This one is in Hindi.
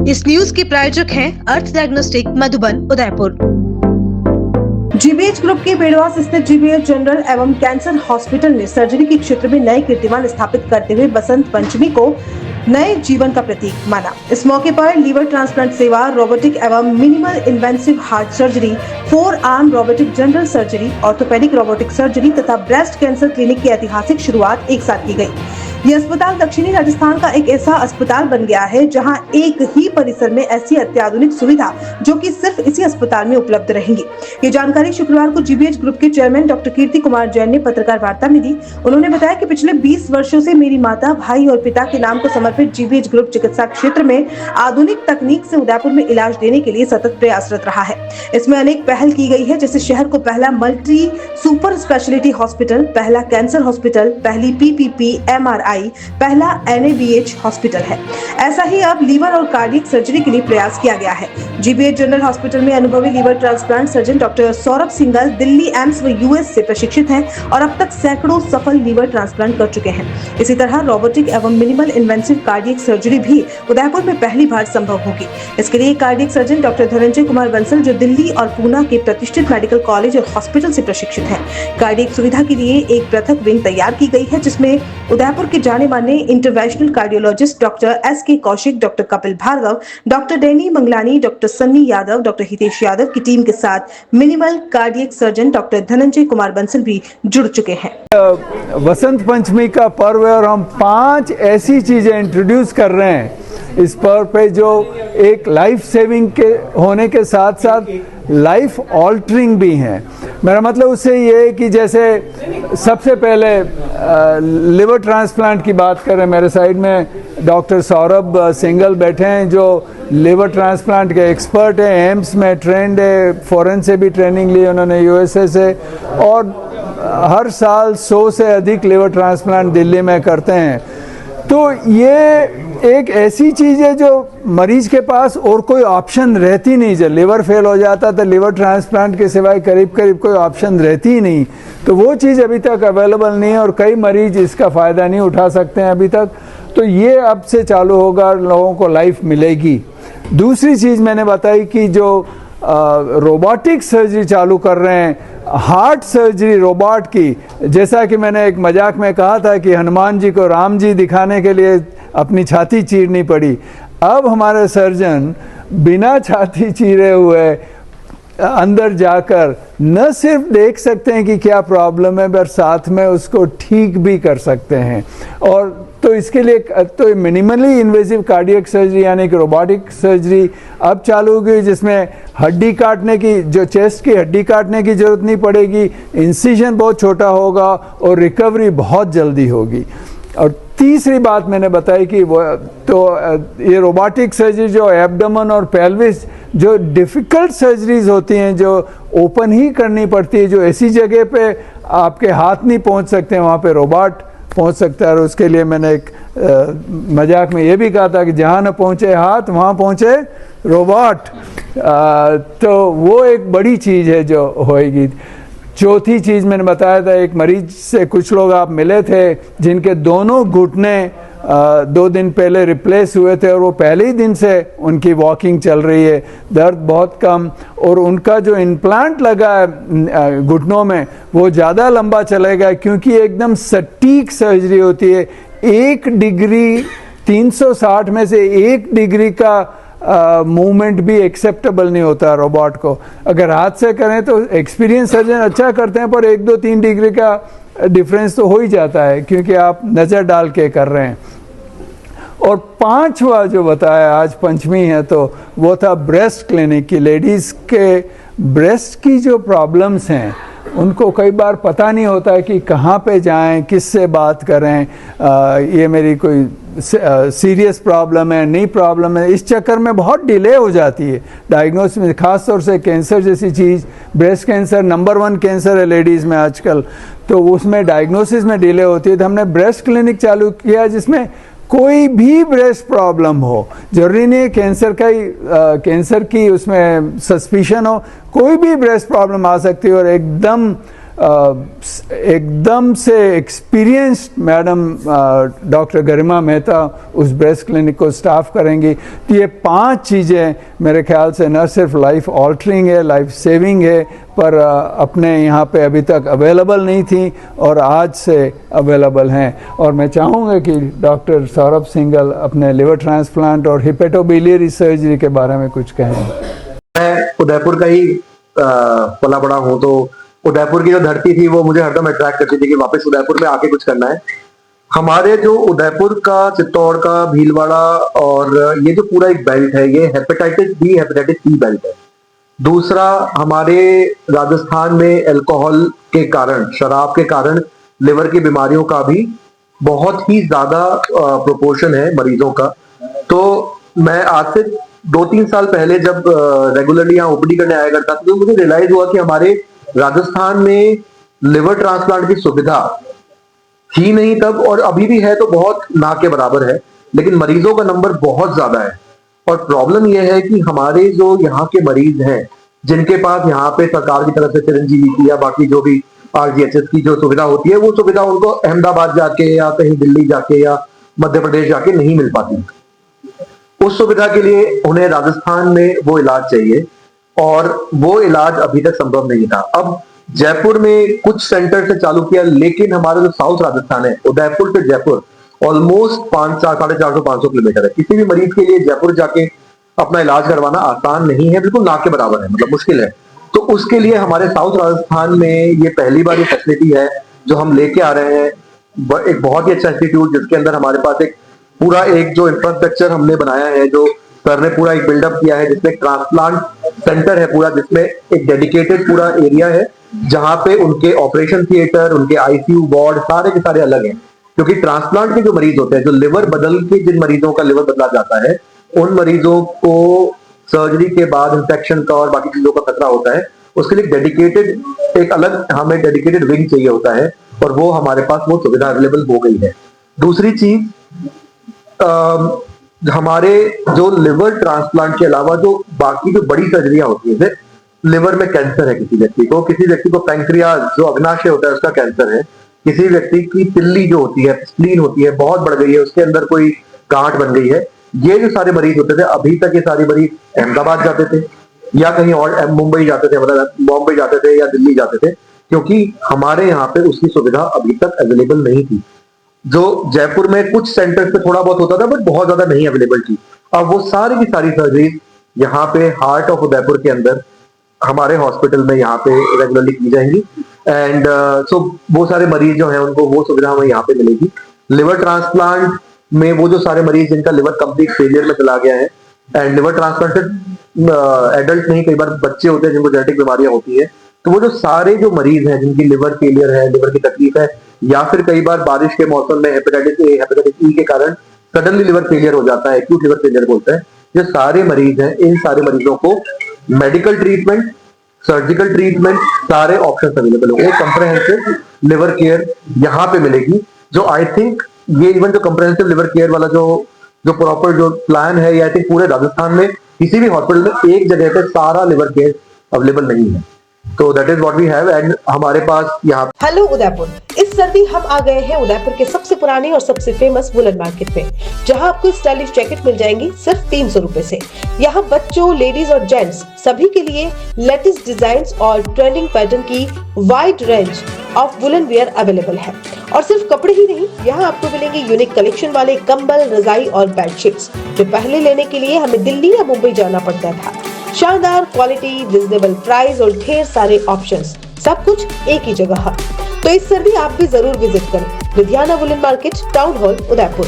इस न्यूज के प्रायोजक हैं अर्थ डायग्नोस्टिक मधुबन उदयपुर। जीबीएच ग्रुप के बेड़वास स्थित जीबीएच जनरल एवं कैंसर हॉस्पिटल ने सर्जरी के क्षेत्र में नए कीर्तिमान स्थापित करते हुए बसंत पंचमी को नए जीवन का प्रतीक माना। इस मौके पर लीवर ट्रांसप्लांट सेवा, रोबोटिक एवं minimal invasive heart surgery, 4 arm robotic general surgery, orthopedic robotic surgery तथा ब्रेस्ट कैंसर क्लिनिक की ऐतिहासिक शुरुआत एक साथ की गई। यह अस्पताल दक्षिणी राजस्थान का एक ऐसा अस्पताल बन गया है जहां एक ही परिसर में ऐसी अत्याधुनिक सुविधा जो कि सिर्फ इसी अस्पताल में उपलब्ध रहेंगी। ये जानकारी शुक्रवार को जीबीएच ग्रुप के चेयरमैन डॉक्टर कीर्ति कुमार जैन ने पत्रकार वार्ता में दी। उन्होंने बताया कि पिछले 20 वर्षों से मेरी माता, भाई और पिता के नाम को समर्पित जीबीएच ग्रुप चिकित्सा क्षेत्र में आधुनिक तकनीक से उदयपुर में इलाज देने के लिए सतत प्रयासरत रहा है। इसमें अनेक पहल की गई है, जैसे शहर को पहला मल्टी सुपर स्पेशलिटी हॉस्पिटल, पहला कैंसर हॉस्पिटल, पहली पीपीपी एमआरआई, पहला एनएबीएच हॉस्पिटल है। ऐसा ही अब लीवर और कार्डियक सर्जरी के लिए प्रयास किया गया है। जीबीएच जनरल हॉस्पिटल में अनुभवी liver transplant surgeon doctor Saurabh Singhal Delhi AIIMS व यूएस से प्रशिक्षित हैं और अब तक सैकड़ों सफल लीवर ट्रांसप्लांट कर चुके हैं। इसी तरह रोबोटिक एवं मिनिमल इन्वेंसिव कार्डियक सर्जरी भी उदयपुर में पहली बार संभव होगी। इसके लिए cardiac surgeon doctor Dhananjay Kumar Bansal जो दिल्ली और पूना के प्रतिष्ठित मेडिकल कॉलेज और हॉस्पिटल से प्रशिक्षित हैं। कार्डियक सुविधा के लिए एक पृथक विंग तैयार की गई है, जिसमें उदयपुर के जाने माने interventional cardiologist doctor S K. Kaushik, doctor Kapil Bhargava, doctor Danny Manglani, doctor Sunny Yadav, doctor Hitesh Yadav की टीम के साथ minimal cardiac surgeon doctor Dhananjay Kumar Bansal भी जुड़ चुके हैं। वसंत पंचमी का पर्व है और हम 5 ऐसी चीजें इंट्रोड्यूस कर रहे हैं इस पर्व पे जो एक लाइफ सेविंग के होने के साथ साथ लाइफ ऑल्टरिंग भी हैं। मेरा मतलब उससे ये है कि जैसे सबसे पहले लिवर ट्रांसप्लांट की बात करें, मेरे साइड में डॉक्टर सौरभ सिंघल बैठे हैं जो लिवर ट्रांसप्लांट के एक्सपर्ट हैं, एम्स में ट्रेंड है, फॉरेन से भी ट्रेनिंग ली उन्होंने, यूएसए से, और हर साल 100 से अधिक लिवर ट्रांसप्लांट दिल्ली में करते हैं। तो ये एक ऐसी चीज़ है जो मरीज के पास और कोई ऑप्शन रहती नहीं। जब लिवर फेल हो जाता तो लिवर ट्रांसप्लांट के सिवाय करीब करीब कोई ऑप्शन रहती ही नहीं। तो वो चीज़ अभी तक अवेलेबल नहीं है और कई मरीज इसका फ़ायदा नहीं उठा सकते हैं अभी तक। तो ये अब से चालू होगा, लोगों को लाइफ मिलेगी। दूसरी चीज़ मैंने बताई कि जो रोबोटिक सर्जरी चालू कर रहे हैं, हार्ट सर्जरी रोबोट की, जैसा कि मैंने एक मजाक में कहा था कि हनुमान जी को राम जी दिखाने के लिए अपनी छाती चीरनी पड़ी। अब हमारे सर्जन बिना छाती चीरे हुए अंदर जाकर न सिर्फ देख सकते हैं कि क्या प्रॉब्लम है, पर साथ में उसको ठीक भी कर सकते हैं। और तो इसके लिए तो मिनिमली इन्वेसिव कार्डियक सर्जरी यानी कि रोबोटिक सर्जरी अब चालू हो गई, जिसमें हड्डी काटने की, जो चेस्ट की हड्डी काटने की ज़रूरत नहीं पड़ेगी, इंसिजन बहुत छोटा होगा और रिकवरी बहुत जल्दी होगी। और तीसरी बात मैंने बताई कि वो तो ये रोबोटिक सर्जरी जो एब्डोमेन और पेल्विस, जो डिफ़िकल्ट सर्जरीज होती हैं, जो ओपन ही करनी पड़ती है, जो ऐसी जगह पे आपके हाथ नहीं पहुंच सकते हैं, वहाँ पे रोबोट पहुंच सकता है। और उसके लिए मैंने एक मजाक में ये भी कहा था कि जहाँ न पहुँचे हाथ वहाँ पहुँचे रोबोट। तो वो एक बड़ी चीज़ है जो होएगी। चौथी चीज़ मैंने बताया था, एक मरीज से कुछ लोग आप मिले थे जिनके दोनों घुटने 2 दिन पहले रिप्लेस हुए थे और वो पहले ही दिन से उनकी वॉकिंग चल रही है, दर्द बहुत कम, और उनका जो इम्प्लांट लगा है घुटनों में वो ज़्यादा लंबा चलेगा क्योंकि एकदम सटीक सर्जरी होती है। 1 डिग्री 360 में से 1 डिग्री का मूवमेंट भी एक्सेप्टेबल नहीं होता रोबोट को। अगर हाथ से करें तो एक्सपीरियंस सर्जन अच्छा करते हैं, पर 1, 2, 3 डिग्री का डिफरेंस तो हो ही जाता है क्योंकि आप नज़र डाल के कर रहे हैं। और 5वां जो बताया, आज पंचमी है तो वो था ब्रेस्ट क्लिनिक की। लेडीज़ के ब्रेस्ट की जो प्रॉब्लम्स हैं उनको कई बार पता नहीं होता है कि कहाँ पे जाएं, किससे बात करें, ये मेरी कोई सीरियस प्रॉब्लम है, नहीं प्रॉब्लम है। इस चक्कर में बहुत डिले हो जाती है डायग्नोसिस में, ख़ास तौर से कैंसर जैसी चीज़। ब्रेस्ट कैंसर नंबर 1 कैंसर है लेडीज़ में आजकल, तो उसमें डायग्नोसिस में डिले होती है। तो हमने ब्रेस्ट क्लिनिक चालू किया जिसमें कोई भी ब्रेस्ट प्रॉब्लम हो, जरूरी नहीं है कैंसर का ही कैंसर की उसमें सस्पिशन हो, कोई भी ब्रेस्ट प्रॉब्लम आ सकती है और एकदम एकदम से एक्सपीरियंस्ड मैडम डॉक्टर गरिमा मेहता उस ब्रेस्ट क्लिनिक को स्टाफ करेंगी। तो ये 5 चीज़ें मेरे ख्याल से न सिर्फ लाइफ ऑल्टरिंग है, लाइफ सेविंग है, पर अपने यहाँ पे अभी तक अवेलेबल नहीं थी और आज से अवेलेबल हैं। और मैं चाहूँगा कि डॉक्टर सौरभ सिंघल अपने लिवर ट्रांसप्लांट और हिपेटोबिलियरी सर्जरी के बारे में कुछ कहें। मैं उदयपुर का ही पला बड़ा हूँ, तो उदयपुर की जो धरती थी वो मुझे हरदम अट्रैक्ट करती थी कि वापस उदयपुर में आके कुछ करना है। हमारे जो उदयपुर का, चित्तौड़ का, भीलवाड़ा और ये जो पूरा एक बेल्ट है, ये hepatitis B, hepatitis C belt है। दूसरा, हमारे राजस्थान में अल्कोहल के कारण, शराब के कारण लिवर की बीमारियों का भी बहुत ही ज्यादा प्रोपोर्शन है मरीजों का। तो मैं आज से 2-3 साल पहले जब रेगुलरली यहाँ ओपीडी करने आया करता था, तो मुझे रियलाइज हुआ कि हमारे राजस्थान में लिवर ट्रांसप्लांट की सुविधा ही नहीं तब, और अभी भी है तो बहुत ना के बराबर है, लेकिन मरीजों का नंबर बहुत ज्यादा है। और प्रॉब्लम यह है कि हमारे जो यहाँ के मरीज हैं, जिनके पास यहाँ पे सरकार की तरफ से चिरंजीवी की या बाकी जो भी RGHS की जो सुविधा होती है, वो सुविधा उनको अहमदाबाद जाके या कहीं दिल्ली जाके या मध्य प्रदेश जाके नहीं मिल पाती। उस सुविधा के लिए उन्हें राजस्थान में वो इलाज चाहिए और वो इलाज अभी तक संभव नहीं था। अब जयपुर में कुछ सेंटर से चालू किया, लेकिन हमारा जो साउथ राजस्थान है, उदयपुर से जयपुर ऑलमोस्ट 450-500 किलोमीटर है। किसी भी मरीज के लिए जयपुर जाके अपना इलाज करवाना आसान नहीं है, बिल्कुल ना के बराबर है, मतलब मुश्किल है। तो उसके लिए हमारे साउथ राजस्थान में ये पहली बार ये फैसिलिटी है जो हम लेके आ रहे हैं। एक बहुत ही अच्छा इंस्टीट्यूट, जिसके अंदर हमारे पास एक पूरा एक जो इंफ्रास्ट्रक्चर हमने बनाया है, जो सर ने पूरा एक बिल्डअप किया है, जिसमें ट्रांसप्लांट सेंटर है पूरा, जिसमें एक डेडिकेटेड पूरा एरिया है जहां पे उनके ऑपरेशन थिएटर, उनके ICU वार्ड सारे के सारे अलग हैं। क्योंकि ट्रांसप्लांट के जो मरीज होते हैं, जो लिवर बदल के, जिन मरीजों का लिवर बदला जाता है, उन मरीजों को सर्जरी के बाद इंफेक्शन का और बाकी चीजों का खतरा होता है। उसके लिए डेडिकेटेड एक अलग हमें डेडिकेटेड विंग चाहिए होता है, और वो हमारे पास वो सुविधा अवेलेबल हो गई है। दूसरी चीज, हमारे जो लिवर ट्रांसप्लांट के अलावा जो बाकी जो बड़ी सर्जरियां होती है, जैसे लिवर में कैंसर है किसी व्यक्ति को पैंक्रियाज जो अग्नाशय होता है उसका कैंसर है, किसी व्यक्ति की तिल्ली जो होती है, स्प्लीन होती है, बहुत बढ़ गई है, उसके अंदर कोई गांठ बन गई है, ये जो सारे मरीज होते थे, अभी तक ये सारे मरीज अहमदाबाद जाते थे या कहीं और मुंबई जाते थे, मतलब बॉम्बे जाते थे या दिल्ली जाते थे, क्योंकि हमारे यहाँ पे उसकी सुविधा अभी तक अवेलेबल नहीं थी। जो जयपुर में कुछ सेंटर्स पे थोड़ा बहुत होता था, बट बहुत ज्यादा नहीं अवेलेबल थी। अब वो सारी की सारी सर्जरीज यहाँ पे हार्ट ऑफ उदयपुर के अंदर हमारे हॉस्पिटल में यहाँ पे रेगुलरली की जाएंगी। एंड सो वो सारे मरीज जो हैं उनको वो सुविधा हमें यहाँ पे मिलेगी। लिवर ट्रांसप्लांट में वो जो सारे मरीज जिनका लिवर कंप्लीट फेलियर में चला गया है, एंड लिवर ट्रांसप्लांटेड एडल्ट नहीं, कई बार बच्चे होते हैं जिनको जेनेटिक बीमारियां होती है, तो वो जो सारे जो मरीज हैं जिनकी लिवर फेलियर है, लिवर की तकलीफ है, या फिर कई बार बारिश के मौसम में हेपेटाइटिस ए, हेपेटाइटिस ई के कारण सडनली लिवर फेलियर हो जाता है, एक्यूट लिवर फेलियर बोलते हैं, जो सारे मरीज हैं, इन सारे मरीजों को मेडिकल ट्रीटमेंट, सर्जिकल ट्रीटमेंट, सारे ऑप्शन अवेलेबल होंगे। कंप्रहेंसिव लिवर केयर यहाँ पे मिलेगी, जो आई थिंक ये इवन जो कंप्रहेंसिव लिवर केयर वाला जो प्रॉपर जो प्लान है, ये आई थिंक पूरे राजस्थान में किसी भी हॉस्पिटल में एक जगह पे सारा लिवर केयर अवेलेबल नहीं है। तो that is what we have, and हमारे पास यहाँ। हेलो उदयपुर, इस सर्दी हम आ गए हैं उदयपुर के सबसे पुराने और सबसे फेमस वुलन मार्केट में, जहां आपको स्टाइलिश जैकेट मिल जाएंगी सिर्फ 300 रुपए से। यहाँ बच्चों, लेडीज और जेंट्स सभी के लिए लेटेस्ट डिजाइन और ट्रेंडिंग पैटर्न की wide range of woollen wear available है। और सिर्फ कपड़े ही नहीं, यहाँ आपको मिलेंगे यूनिक कलेक्शन वाले कंबल, रजाई और बेडशीट्स, जो पहले लेने के लिए हमें दिल्ली या मुंबई जाना पड़ता था। शानदार क्वालिटी, रिजनेबल प्राइस और ढेर सारे ऑप्शंस, सब कुछ एक ही जगह है। तो इस सर्दी आप भी जरूर विजिट करें Ludhiana woollen market, town hall, Udaipur.